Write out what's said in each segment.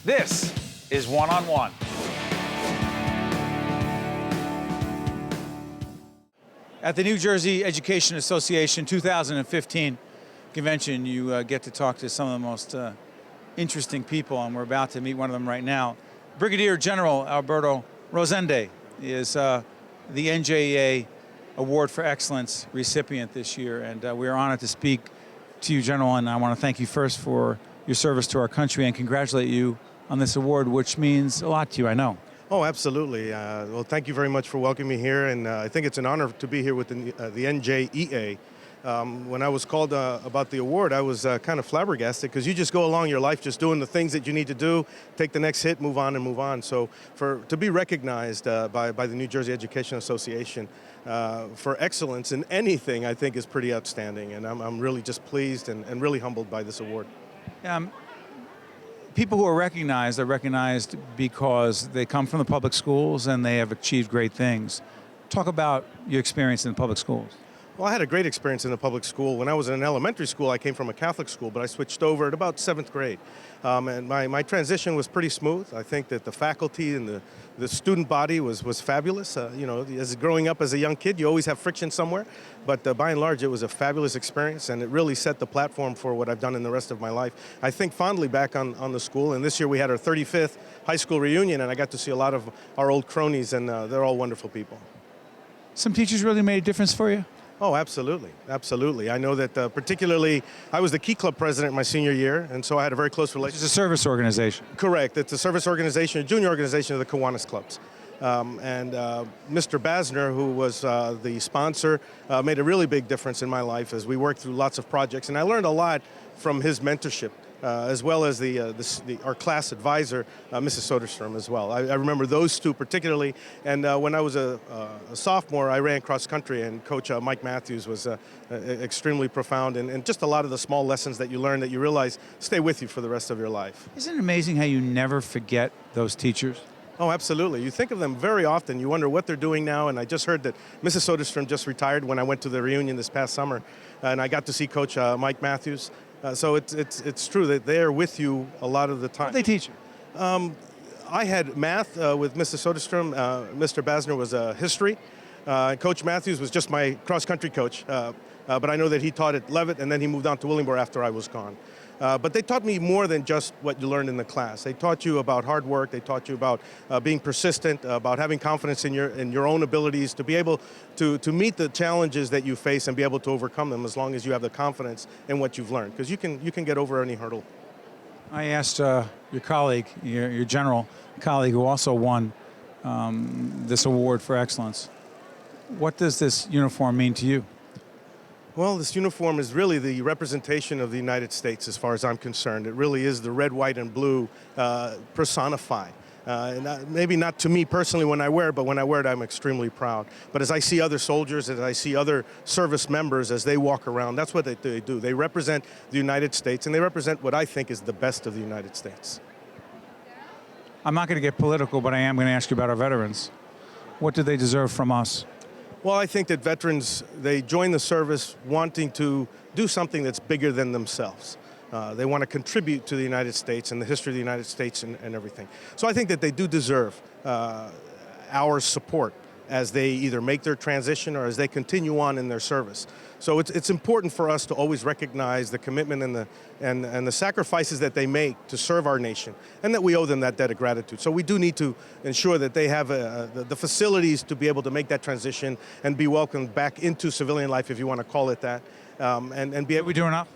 This is One on One. At the New Jersey Education Association 2015 convention, you get to talk to some of the most interesting people, and we're about to meet one of them right now. Brigadier General Alberto Rosende is the NJEA Award for Excellence recipient this year, and we are honored to speak to you, General, and I want to thank you first for your service to our country and congratulate you on this award, which means a lot to you, I know. Oh, absolutely. Well, thank you very much for welcoming me here, and I think it's an honor to be here with the NJEA. When I was called about the award, I was kind of flabbergasted because you just go along your life just doing the things that you need to do, take the next hit, move on and move on. So to be recognized by the New Jersey Education Association for excellence in anything, I think is pretty outstanding, and I'm really just pleased and really humbled by this award. People who are recognized because they come from the public schools and they have achieved great things. Talk about your experience in the public schools. Well, I had a great experience in the public school. When I was in elementary school, I came from a Catholic school, but I switched over at about 7th grade. And my transition was pretty smooth. I think that the faculty and the student body was fabulous. You know, as growing up as a young kid, you always have friction somewhere. But by and large, it was a fabulous experience, and it really set the platform for what I've done in the rest of my life. I think fondly back on the school, and this year we had our 35th high school reunion, and I got to see a lot of our old cronies, and they're all wonderful people. Some teachers really made a difference for you? Oh, absolutely, absolutely. I know that particularly, I was the Key Club president my senior year, and so I had a very close relationship. It's a service organization. Correct. It's a service organization, a junior organization of the Kiwanis clubs. And Mr. Basner, who was the sponsor, made a really big difference in my life as we worked through lots of projects. And I learned a lot from his mentorship, as well as our class advisor, Mrs. Soderstrom, as well. I remember those two particularly. And when I was a sophomore, I ran cross country, and Coach Mike Matthews was extremely profound. And just a lot of the small lessons that you learn that you realize stay with you for the rest of your life. Isn't it amazing how you never forget those teachers? Oh, absolutely. You think of them very often. You wonder what they're doing now, and I just heard that Mrs. Soderstrom just retired when I went to the reunion this past summer, and I got to see Coach Mike Matthews. So it's true that they are with you a lot of the time. What do they teach you? I had math with Mrs. Soderstrom. Mr. Basner was history. Coach Matthews was just my cross-country coach, but I know that he taught at Leavitt, and then he moved on to Willingboro after I was gone. But they taught me more than just what you learned in the class. They taught you about hard work. They taught you about being persistent, about having confidence in your own abilities to be able to meet the challenges that you face and be able to overcome them as long as you have the confidence in what you've learned, because you can get over any hurdle. I asked your colleague, your general colleague who also won this award for excellence, what does this uniform mean to you? Well, this uniform is really the representation of the United States as far as I'm concerned. It really is the red, white, and blue personified. Maybe not to me personally when I wear it, but when I wear it, I'm extremely proud. But as I see other soldiers, as I see other service members, as they walk around, that's what they do. They represent the United States, and they represent what I think is the best of the United States. I'm not going to get political, but I am going to ask you about our veterans. What do they deserve from us? Well, I think that veterans, they join the service wanting to do something that's bigger than themselves. They want to contribute to the United States and the history of the United States and everything. So I think that they do deserve our support as they either make their transition or as they continue on in their service. So it's important for us to always recognize the commitment and the sacrifices that they make to serve our nation, and that we owe them that debt of gratitude. So we do need to ensure that they have the facilities to be able to make that transition and be welcomed back into civilian life, if you want to call it that, and be able. Are we doing enough?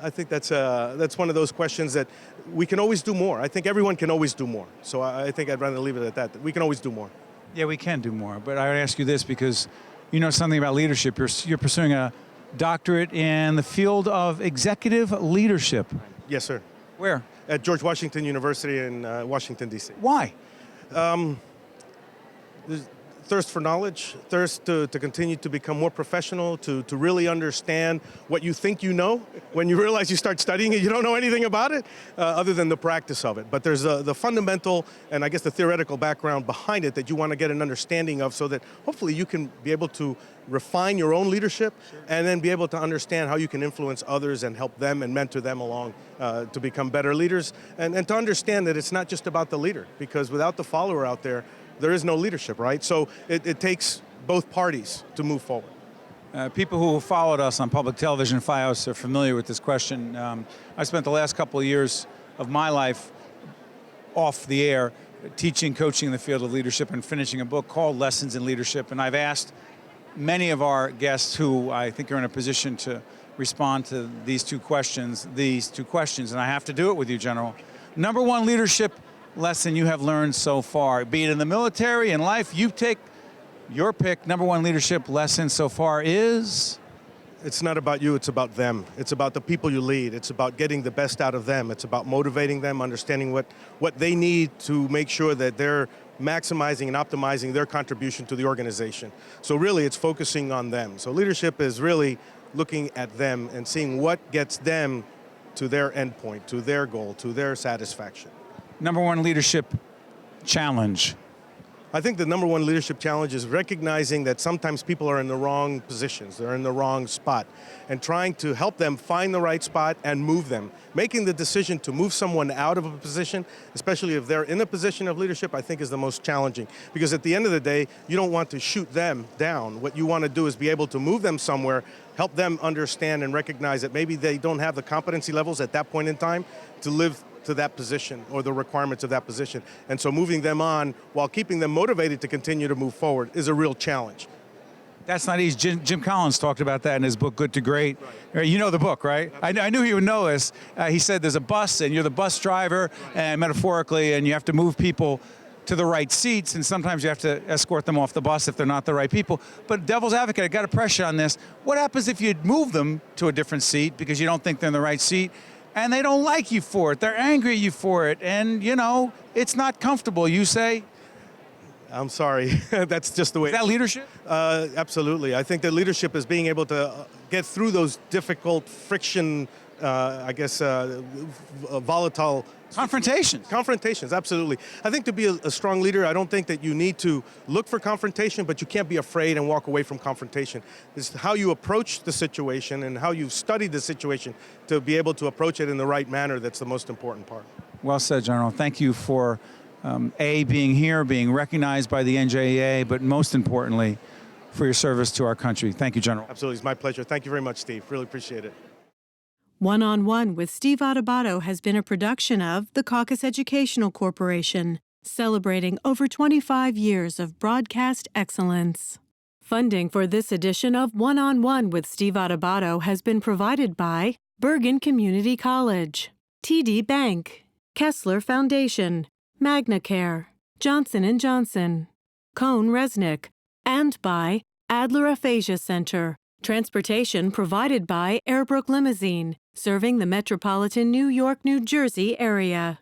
I think that's one of those questions that we can always do more. I think everyone can always do more. So I think I'd rather leave it at that. We can always do more. Yeah, we can do more. But I would ask you this because you know something about leadership. You're pursuing a doctorate in the field of executive leadership. Yes, sir. Where? At George Washington University in Washington, D.C. Why? thirst for knowledge, thirst to continue to become more professional, to really understand what you think you know. When you realize you start studying it, you don't know anything about it other than the practice of it. But there's the fundamental and I guess the theoretical background behind it that you want to get an understanding of so that hopefully you can be able to refine your own leadership and then be able to understand how you can influence others and help them and mentor them along to become better leaders and to understand that it's not just about the leader, because without the follower out there, there is no leadership, right? So it takes both parties to move forward. People who have followed us on public television, FIOS, are familiar with this question. I spent the last couple of years of my life off the air teaching, coaching in the field of leadership and finishing a book called Lessons in Leadership. And I've asked many of our guests who I think are in a position to respond to these two questions, and I have to do it with you, General. Number one leadership lesson you have learned so far, be it in the military, in life, you take your pick. Number one leadership lesson so far is? It's not about you, it's about them. It's about the people you lead. It's about getting the best out of them. It's about motivating them, understanding what they need to make sure that they're maximizing and optimizing their contribution to the organization. So really it's focusing on them. So leadership is really looking at them and seeing what gets them to their endpoint, to their goal, to their satisfaction. Number one leadership challenge. I think the number one leadership challenge is recognizing that sometimes people are in the wrong positions, they're in the wrong spot, and trying to help them find the right spot and move them. Making the decision to move someone out of a position, especially if they're in a position of leadership, I think is the most challenging. Because at the end of the day, you don't want to shoot them down. What you want to do is be able to move them somewhere, help them understand and recognize that maybe they don't have the competency levels at that point in time to live to that position or the requirements of that position. And so moving them on while keeping them motivated to continue to move forward is a real challenge. That's not easy. Jim Collins talked about that in his book, Good to Great. Right. You know the book, right? I knew he would know this. He said there's a bus and you're the bus driver, and metaphorically, and you have to move people to the right seats, and sometimes you have to escort them off the bus if they're not the right people. But devil's advocate, I got to press you on this. What happens if you move them to a different seat because you don't think they're in the right seat, and they don't like you for it, they're angry at you for it, and you know, it's not comfortable, you say? I'm sorry, that's just the way. Is that leadership? Absolutely. I think that leadership is being able to get through those difficult friction, volatile Confrontations, absolutely. I think to be a strong leader, I don't think that you need to look for confrontation, but you can't be afraid and walk away from confrontation. It's how you approach the situation and how you study the situation to be able to approach it in the right manner that's the most important part. Well said, General. Thank you for, being here, being recognized by the NJEA, but most importantly, for your service to our country. Thank you, General. Absolutely. It's my pleasure. Thank you very much, Steve. Really appreciate it. One-on-One with Steve Adubato has been a production of the Caucus Educational Corporation, celebrating over 25 years of broadcast excellence. Funding for this edition of One-on-One with Steve Adubato has been provided by Bergen Community College, TD Bank, Kessler Foundation, MagnaCare, Johnson & Johnson, Cone Resnick, and by Adler Aphasia Center. Transportation provided by Airbrook Limousine, serving the metropolitan New York, New Jersey area.